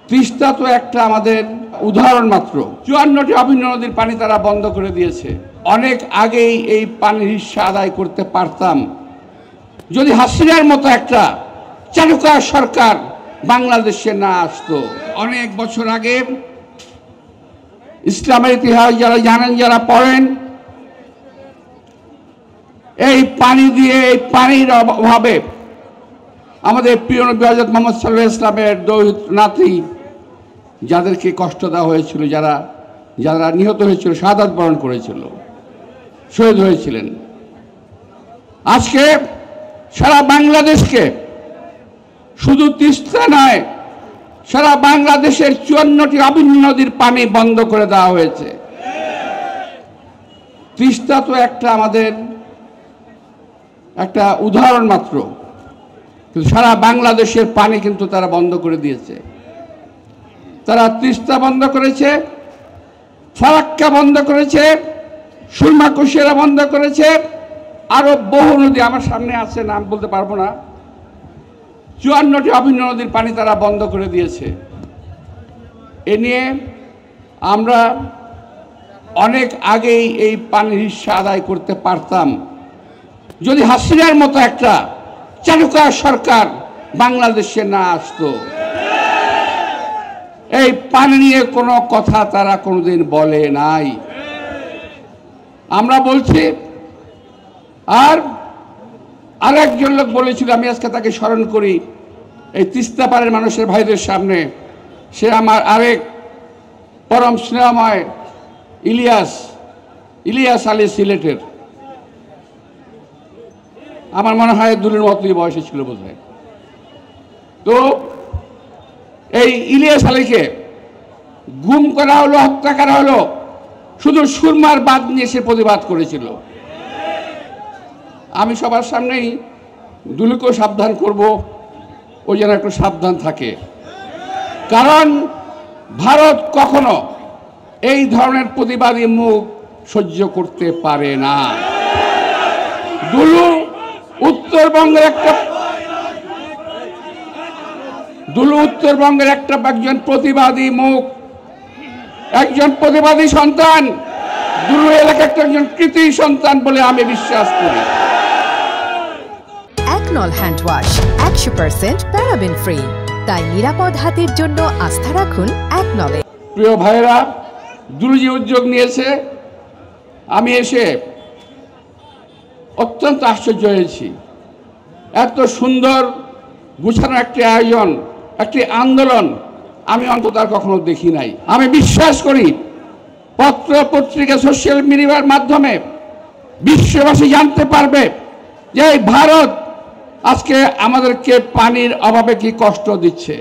তিস্তা তো একটা আমাদের উদাহরণ মাত্র। ৫৪টি অভিন্ন নদীর পানি তারা বন্ধ করে দিয়েছে। অনেক আগেই এই পানির হিস্সা আদায় করতে পারতাম যদি হাসিনার মতো একটা চালুকার সরকার বাংলাদেশে না আসতো। অনেক বছর আগে ইসলামের ইতিহাস যারা জানেন, যারা পড়েন, এই পানি দিয়ে, এই পানির অভাবে আমাদের প্রিয় নবী হযরত মুহাম্মদ সাল্লাল্লাহু আলাইহি ওয়াসাল্লামের দৌহিত্র নাতি যাদেরকে কষ্ট দেওয়া হয়েছিল, যারা নিহত হয়েছিল, শাহাদাত বরণ করেছিল, শহীদ হয়েছিলেন, আজকে সারা বাংলাদেশকে, শুধু তিস্তা নয়, সারা বাংলাদেশের ৫৪টি অভিন্ন নদীর পানি বন্ধ করে দেওয়া হয়েছে। তিস্তা তো একটা আমাদের একটা উদাহরণ মাত্র, কিন্তু সারা বাংলাদেশের পানি কিন্তু তারা বন্ধ করে দিয়েছে। তারা তিস্তা বন্ধ করেছে, ফারাক্কা বন্ধ করেছে, সুরমা কুশিয়ারা বন্ধ করেছে, আরো বহু নদী আমার সামনে আছে, নাম বলতে পারবো না। ৫৪টি অভিন্ন নদীর পানি তারা বন্ধ করে দিয়েছে। এ নিয়ে আমরা অনেক আগেই এই পানির হিস্সা আদায় করতে পারতাম যদি হাসিনার মতো একটা চালুকার সরকার বাংলাদেশে না আসতো। এই পানি নিয়ে কোনো কথা তারা কোনোদিন বলে নাই, আমরা বলছি। আর আরেকজন লোক বলেছিল, আমি আজকে তাকে স্মরণ করি, এই তিস্তা পাড়ের মানুষের ভাইদের সামনে, সে আমার আরেক পরম স্নেহময় ইলিয়াস আলী সিলেটের, আমার মনে হয় দুলের মতোই বয়সে ছিল বোধহয়। তো এই ইলিয়াস আলীকে গুম করা হলো, হত্যা করা হলো, শুধু সুরমার বাঁধ নিয়ে সে প্রতিবাদ করেছিল। আমি সবার সামনেই দুলুকেও সাবধান করব, ও যেন একটু সাবধান থাকে, কারণ ভারত কখনো এই ধরনের প্রতিবাদী মুখ সহ্য করতে পারে না। দুলু উত্তরবঙ্গের একজন প্রতিবাদী মুখ, একজন প্রতিবাদী সন্তান, দুলু এলাকার একজন কৃতি সন্তান বলে আমি বিশ্বাস করি। একনল হ্যান্ড ওয়াশ 100% প্যারাবেন ফ্রি, তাই নিরাপদ হাতের জন্য আস্থা রাখুন একনলে। প্রিয় ভাইরা, দুলু যে উদ্যোগ নিয়েছে, আমি এসে অত্যন্ত আশ্চর্য হয়েছি। এত সুন্দর গুছানো একটি আয়োজন, একটি আন্দোলন আমি অন্তত আর কখনো দেখি নাই। আমি বিশ্বাস করি পত্র পত্রিকা, সোশ্যাল মিডিয়ার মাধ্যমে বিশ্ববাসী জানতে পারবে যে ভারত আজকে আমাদেরকে পানির অভাবে কি কষ্ট দিচ্ছে।